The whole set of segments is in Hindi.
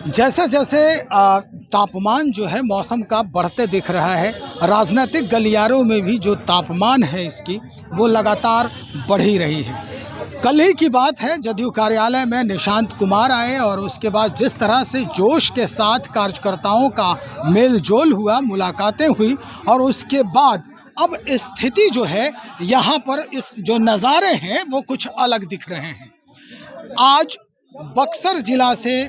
जैसे जैसे तापमान जो है मौसम का बढ़ते दिख रहा है, राजनीतिक गलियारों में भी जो तापमान है इसकी वो लगातार बढ़ ही रही है। कल ही की बात है, जदयू कार्यालय में निशांत कुमार आए और उसके बाद जिस तरह से जोश के साथ कार्यकर्ताओं का मेल जोल हुआ, मुलाकातें हुई और उसके बाद अब स्थिति जो है यहाँ पर इस जो नज़ारे हैं वो कुछ अलग दिख रहे हैं। आज बक्सर जिला से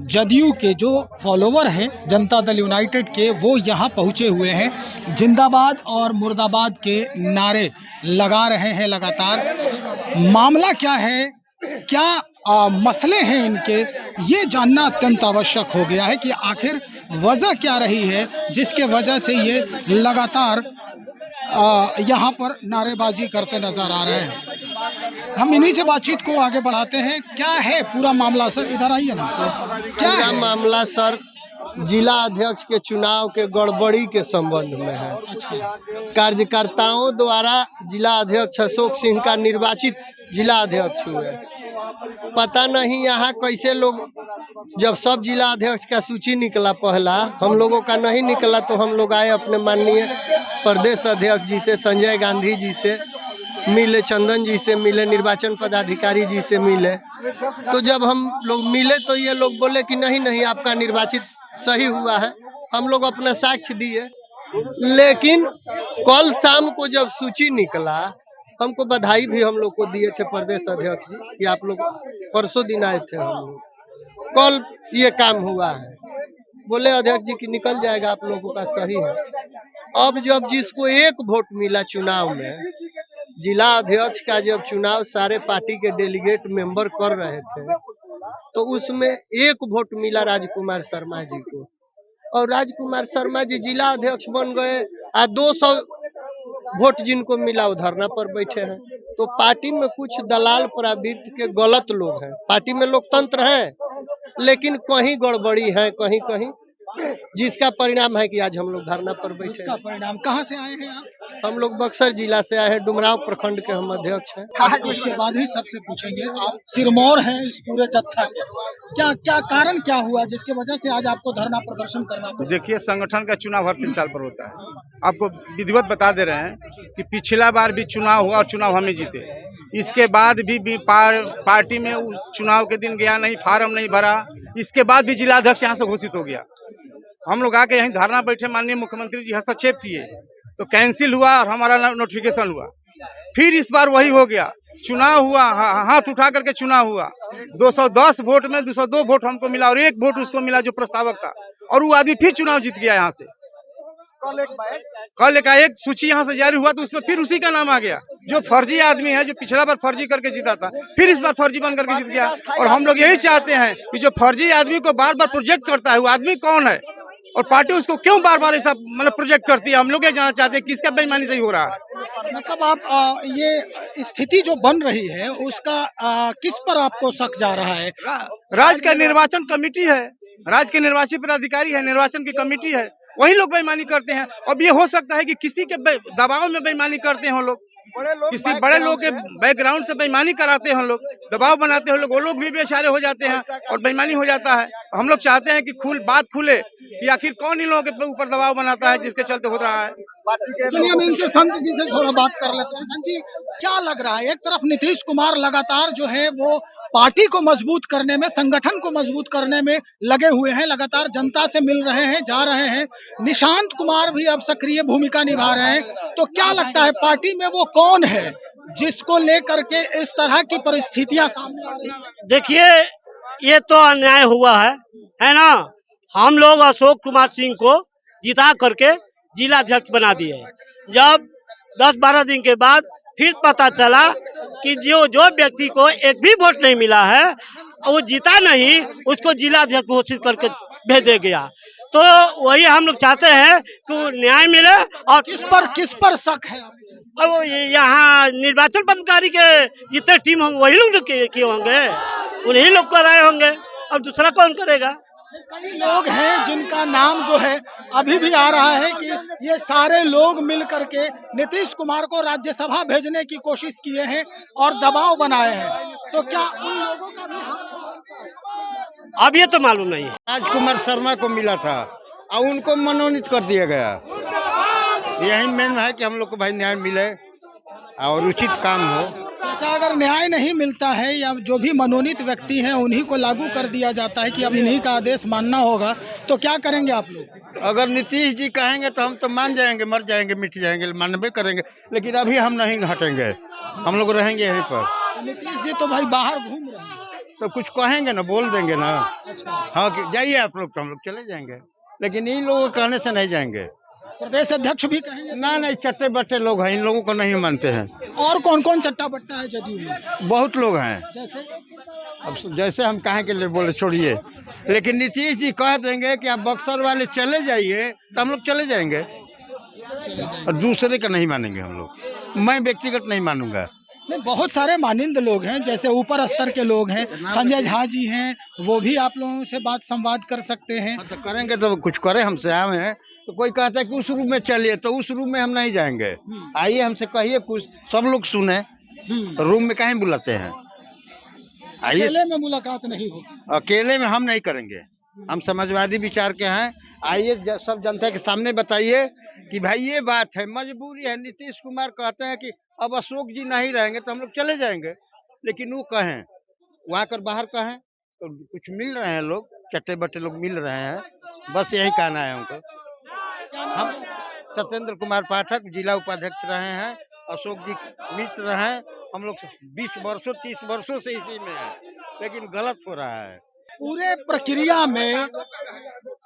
जदयू के जो फॉलोवर हैं जनता दल यूनाइटेड के, वो यहाँ पहुँचे हुए हैं, जिंदाबाद और मुर्दाबाद के नारे लगा रहे हैं लगातार। मामला क्या है, क्या मसले हैं इनके, ये जानना अत्यंत आवश्यक हो गया है कि आखिर वजह क्या रही है जिसके वजह से ये लगातार यहाँ पर नारेबाजी करते नजर आ रहे हैं। हम इन्हीं से बातचीत को आगे बढ़ाते हैं। क्या है पूरा मामला सर, इधर आइए ना। क्या है मामला सर? जिला अध्यक्ष के चुनाव के गड़बड़ी के संबंध में है। कार्यकर्ताओं द्वारा जिला अध्यक्ष अशोक सिंह का निर्वाचित जिला अध्यक्ष हुए। पता नहीं यहाँ कैसे लोग, जब सब जिला अध्यक्ष का सूची निकला, पहला हम लोगों का नहीं निकला तो हम लोग आए अपने माननीय प्रदेश अध्यक्ष जी से, संजय गांधी जी से मिले, चंदन जी से मिले, निर्वाचन पदाधिकारी जी से मिले। तो जब हम लोग मिले तो ये लोग बोले कि नहीं नहीं, आपका निर्वाचित सही हुआ है। हम लोग अपना साक्ष्य दिए, लेकिन कल शाम को जब सूची निकला, हमको बधाई भी हम लोग को दिए थे प्रदेश अध्यक्ष जी कि आप लोग परसों दिन आए थे, हम लोग कल ये काम हुआ है। बोले अध्यक्ष जी कि निकल जाएगा, आप लोगों का सही है। अब जब जिसको एक वोट मिला चुनाव में, जिला अध्यक्ष का जब चुनाव सारे पार्टी के डेलीगेट मेंबर कर रहे थे, तो उसमें एक वोट मिला राजकुमार शर्मा जी को, और राजकुमार शर्मा जी जिला अध्यक्ष बन गए। 200 वोट जिनको मिला वो धरना पर बैठे हैं। तो पार्टी में कुछ दलाल प्रवृत्ति के गलत लोग हैं। पार्टी में लोकतंत्र है, लेकिन कहीं गड़बड़ी है, कहीं कहीं, जिसका परिणाम है कि आज हम लोग धरना पर बैठे। इसका परिणाम कहाँ से आए हैं आप? हम लोग बक्सर जिला से आए हैं, डुमराव प्रखंड के हम अध्यक्ष हैं। उसके बाद ही सबसे पूछेंगे, आप सिरमौर हैं इस पूरे जत्था के, क्या क्या कारण क्या हुआ जिसकी वजह से आज आपको धरना प्रदर्शन करना पड़ा? देखिए, संगठन का चुनाव हर 3 साल पर होता है। आपको विधिवत बता दे रहे हैं कि पिछला बार भी चुनाव हुआ और चुनाव हमें जीते। इसके बाद भी पार्टी में चुनाव के दिन गया नहीं, फार्म नहीं भरा। इसके बाद भी जिला अध्यक्ष यहाँ से घोषित हो गया। हम लोग आके यहीं धरना बैठे, माननीय मुख्यमंत्री जी हस्तक्षेप किए तो कैंसिल हुआ और हमारा नोटिफिकेशन हुआ। फिर इस बार वही हो गया, चुनाव हुआ, हाथ उठा करके चुनाव हुआ। 210 वोट में 202 वोट हमको मिला और 1 वोट उसको मिला जो प्रस्तावक था, और वो आदमी फिर चुनाव जीत गया यहाँ से। कल एक सूची यहाँ से जारी हुआ तो उसमें फिर उसी का नाम आ गया, जो फर्जी आदमी है, जो पिछला बार फर्जी करके जीता था, फिर इस बार फर्जी बन करके जीत गया। और हम लोग यही चाहते हैं कि जो फर्जी आदमी को बार बार प्रोजेक्ट करता है वो आदमी कौन है और पार्टी उसको क्यों बार बार ऐसा मतलब प्रोजेक्ट करती है। हम लोग ये जानना चाहते हैं किसका बेईमानी सही हो रहा है। मतलब आप ये स्थिति जो बन रही है उसका किस पर आपको शक जा रहा है? राज्य का निर्वाचन कमेटी है, राज्य के निर्वाचित पदाधिकारी है, निर्वाचन की कमेटी है, वही लोग बेईमानी करते हैं। अब ये हो सकता है कि किसी के दबाव में बेईमानी करते हैं लोग, किसी बड़े लोग के बैकग्राउंड से बेईमानी कराते हैं लोग, दबाव बनाते हैं लोग, वो लोग भी बेचारे हो जाते हैं और बेईमानी हो जाता है। हम लोग चाहते हैं कि बात खुले कि आखिर कौन इन लोगों के ऊपर दबाव बनाता है जिसके चलते हो रहा है। चलिए हम इनसे संत जी से थोड़ा बात कर लेते हैं। संत जी, क्या लग रहा है, एक तरफ नीतीश कुमार लगातार जो है वो पार्टी को मजबूत करने में, संगठन को मजबूत करने में लगे हुए हैं, लगातार जनता से मिल रहे हैं, जा रहे हैं, निशांत कुमार भी अब सक्रिय भूमिका निभा रहे हैं, तो क्या लगता है पार्टी में वो कौन है जिसको लेकर के इस तरह की परिस्थितियां सामने आ रही हैं? देखिए, ये तो अन्याय हुआ है ना। हम लोग अशोक कुमार सिंह को जिता करके जिला अध्यक्ष बना दिए। जब 10-12 दिन के बाद फिर पता चला कि जो व्यक्ति को एक भी वोट नहीं मिला है, वो जीता नहीं, उसको जिला अध्यक्ष घोषित करके भेज दिया गया। तो वही हम लोग चाहते हैं कि न्याय मिले। और किस पर शक है? अब यहाँ निर्वाचन पदाधिकारी के जितने टीम होंगे वही लोग किए होंगे, उन्हीं लोग कराए होंगे, और दूसरा कौन करेगा? कई लोग हैं जिनका नाम जो है अभी भी आ रहा है कि ये सारे लोग मिल करके नीतीश कुमार को राज्यसभा भेजने की कोशिश किए हैं और दबाव बनाए हैं, तो क्या उन लोगों का भी हाथ हो सकता है? अब ये तो मालूम नहीं है। राजकुमार शर्मा को मिला था और उनको मनोनीत कर दिया गया। यही मेन है कि हम लोग को भाई न्याय मिले और उचित काम हो। चाचा, अगर न्याय नहीं मिलता है या जो भी मनोनीत व्यक्ति हैं उन्हीं को लागू कर दिया जाता है कि अब इन्हीं का आदेश मानना होगा, तो क्या करेंगे आप लोग? अगर नीतीश जी कहेंगे तो हम तो मान जाएंगे, मर जाएंगे, मिट जाएंगे, मानबे करेंगे, लेकिन अभी हम नहीं हटेंगे, हम लोग रहेंगे यहीं पर। नीतीश जी तो भाई बाहर घूम रहे हैं। तो कुछ कहेंगे ना, बोल देंगे ना, हाँ कि जाइए आप लोग, तो हम लोग चले जाएंगे, लेकिन इन लोगों के कहने से नहीं जाएंगे। प्रदेश अध्यक्ष भी कहेंगे? ना नहीं, चट्टे बट्टे लोग हैं, इन लोगों को नहीं मानते हैं। और कौन कौन चट्टा बट्टा है जदयू में? बहुत लोग हैं, जैसे अब जैसे हम कहाँ के लिए बोले, छोड़िए, लेकिन नीतीश जी कह देंगे कि आप बक्सर वाले चले जाइए तो हम लोग चले जाएंगे, और दूसरे का नहीं मानेंगे हम लोग। मैं व्यक्तिगत नहीं मानूंगा। नहीं, बहुत सारे मानिंद लोग हैं, जैसे ऊपर स्तर के लोग हैं, संजय झा जी हैं, वो भी आप लोगों से बात संवाद कर सकते हैं। तो करेंगे तो कुछ करें, हमसे आए हैं तो कोई कहता है कि उस रूम में चलिए, तो उस रूम में हम नहीं जाएंगे। आइए हमसे कहिए कुछ, सब लोग सुने, रूम में कहीं बुलाते हैं, आइए। अकेले में मुलाकात नहीं होगी, अकेले में हम नहीं करेंगे, हम समाजवादी विचार के हैं। आइए सब जनता के सामने बताइए कि भाई ये बात है, मजबूरी है। नीतीश कुमार कहते हैं कि अब अशोक जी नहीं रहेंगे तो हम लोग चले जाएंगे, लेकिन वो कहें, वहाँ कर बाहर कहें तो कुछ मिल रहे हैं लोग, चट्टे बट्टे लोग मिल रहे हैं, बस यही कहना है हमको। हम सत्येंद्र कुमार पाठक जिला उपाध्यक्ष रहे हैं, अशोक जी मित्र हैं, हम लोग 20 वर्षों 30 वर्षों से इसी में है, लेकिन गलत हो रहा है। पूरे प्रक्रिया में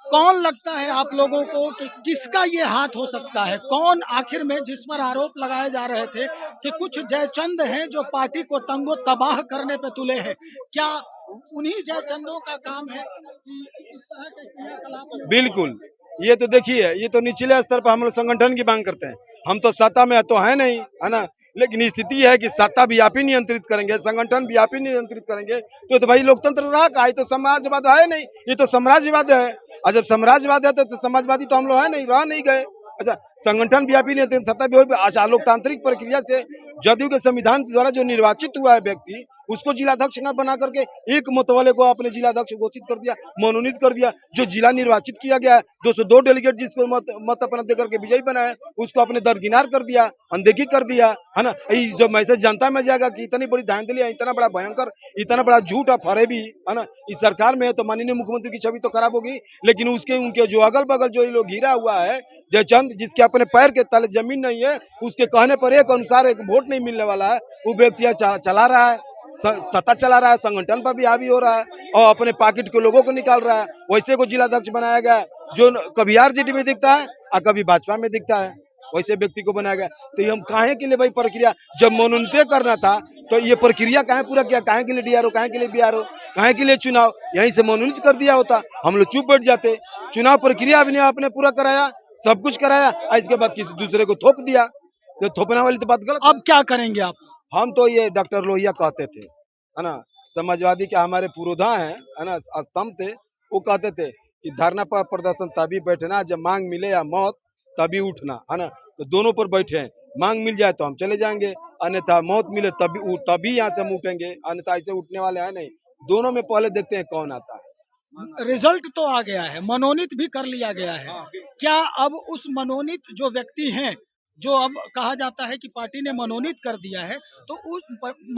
कौन लगता है आप लोगों को कि किसका ये हाथ हो सकता है? कौन आखिर में, जिस पर आरोप लगाए जा रहे थे कि कुछ जयचंद हैं जो पार्टी को तंगो तबाह करने पे तुले हैं, क्या उन्हीं जयचंदों का काम है कि इस तरह के क्रियाकलाप में? बिल्कुल, ये तो देखिए, ये तो निचले स्तर पर हम लोग संगठन की मांग करते हैं। हम तो सत्ता में तो है नहीं, है ना, लेकिन स्थिति है कि सत्ता भी आप ही नियंत्रित करेंगे, संगठन भी आप ही नियंत्रित करेंगे, तो भाई लोकतंत्र रहा का? ये तो समाजवाद है नहीं, ये तो साम्राज्यवाद है। और जब साम्राज्यवाद है तो समाजवादी तो हम लोग है नहीं, रह नहीं गए। अच्छा, संगठन भी आप ही नियंत्रित, सत्ता भी हो। अच्छा, लोकतांत्रिक प्रक्रिया से जदयू के संविधान द्वारा जो निर्वाचित हुआ है व्यक्ति, उसको जिलाध्यक्ष न बना करके एक मतवाले को आपने जिलाध्यक्ष घोषित कर दिया, मनोनीत कर दिया। जो जिला निर्वाचित किया गया है, 202 डेलीगेट जिसको मत अपना देकर के विजयी बनाया, उसको आपने दरकिनार कर दिया, अनदेखी कर दिया, है ना। जब मैसेज जनता में जाएगा कि इतनी बड़ी धांधली है, इतना बड़ा भयंकर, इतना बड़ा झूठ है, फरेबी, है ना, इस सरकार में है, तो माननीय मुख्यमंत्री की छवि तो खराब होगी। लेकिन उसके उनके जो अगल बगल जो लोग घिरा हुआ है, जयचंद, जिसके अपने पैर के तले जमीन नहीं है, उसके कहने पर एक अनुसार एक वोट नहीं मिलने वाला है, वो व्यक्ति चला रहा है, सत्ता चला रहा है, संगठन पर भी हावी हो रहा है और अपने पॉकेट के लोगों को निकाल रहा है। वैसे को जिलाध्यक्ष बनाया गया, जो कभी आरजेडी में दिखता है और कभी भाजपा में दिखता है, वैसे व्यक्ति को बनाया गया। तो ये हम काहे के लिए भाई प्रक्रिया, जब मनोनीत करना था तो ये प्रक्रिया काहे पूरा किया? काहे के लिए डीआरओ, काहे के लिए बीआरओ, काहे के लिए चुनाव? यहीं से मनोनीत कर दिया होता, हम लोग चुप बैठ जाते। चुनाव प्रक्रिया भी आपने पूरा कराया, सब कुछ कराया, और इसके बाद किसी दूसरे को थोप दिया, तो थोपने वाली तो बात गलत। अब क्या करेंगे आप? हम तो ये डॉक्टर लोहिया कहते थे, है ना, समाजवादी के हमारे पुरोधा है ना, स्तंभ थे, वो कहते थे कि धरना पर प्रदर्शन तभी बैठना जब मांग मिले या मौत तभी उठना, है ना। तो दोनों पर बैठे हैं, मांग मिल जाए तो हम चले जाएंगे, अन्यथा मौत मिले तभी यहाँ से हम उठेंगे, अन्यथा ऐसे उठने वाले हैं नहीं। दोनों में पहले देखते हैं कौन आता है। रिजल्ट तो आ गया है, मनोनीत भी कर लिया गया है, क्या अब उस मनोनीत जो व्यक्ति हैं, जो अब कहा जाता है कि पार्टी ने मनोनीत कर दिया है, तो उस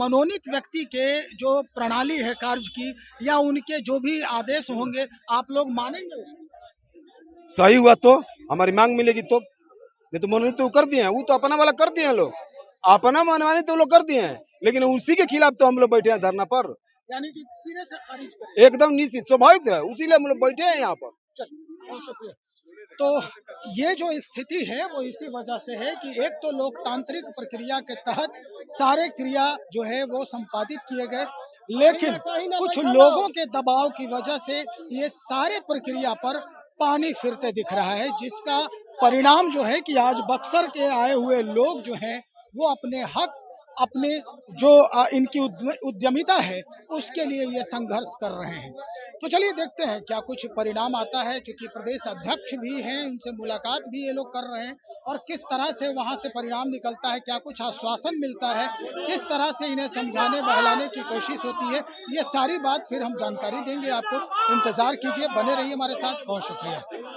मनोनीत व्यक्ति के जो प्रणाली है कार्य की या उनके जो भी आदेश होंगे, आप लोग मानेंगे उसको? सही हुआ तो हमारी मांग मिलेगी, तो नहीं तो मनोनीत तो कर दिए हैं, वो तो अपना वाला कर दिए हैं लोग, अपना मनमानी तो लोग कर दिए हैं, लेकिन उसी के खिलाफ तो हम लोग बैठे हैं धरना पर। यानी कि सिरे से खारिज करें। एकदम निश्चित स्वाभाविक है, उसी लिए हम लोग बैठे हैं यहाँ पर। बहुत शुक्रिया। तो ये जो स्थिति है वो इसी वजह से है कि एक तो लोकतांत्रिक प्रक्रिया के तहत सारे क्रिया जो है वो संपादित किए गए, लेकिन कुछ लोगों के दबाव की वजह से ये सारे प्रक्रिया पर पानी फिरते दिख रहा है, जिसका परिणाम जो है कि आज बक्सर के आए हुए लोग जो हैं वो अपने हक अपने जो इनकी उद्यमिता है उसके लिए ये संघर्ष कर रहे हैं। तो चलिए देखते हैं क्या कुछ परिणाम आता है, क्योंकि प्रदेश अध्यक्ष भी हैं, उनसे मुलाकात भी ये लोग कर रहे हैं और किस तरह से वहाँ से परिणाम निकलता है, क्या कुछ आश्वासन मिलता है, किस तरह से इन्हें समझाने बहलाने की कोशिश होती है, ये सारी बात फिर हम जानकारी देंगे आपको। इंतजार कीजिए, बने रहिए हमारे साथ। बहुत शुक्रिया।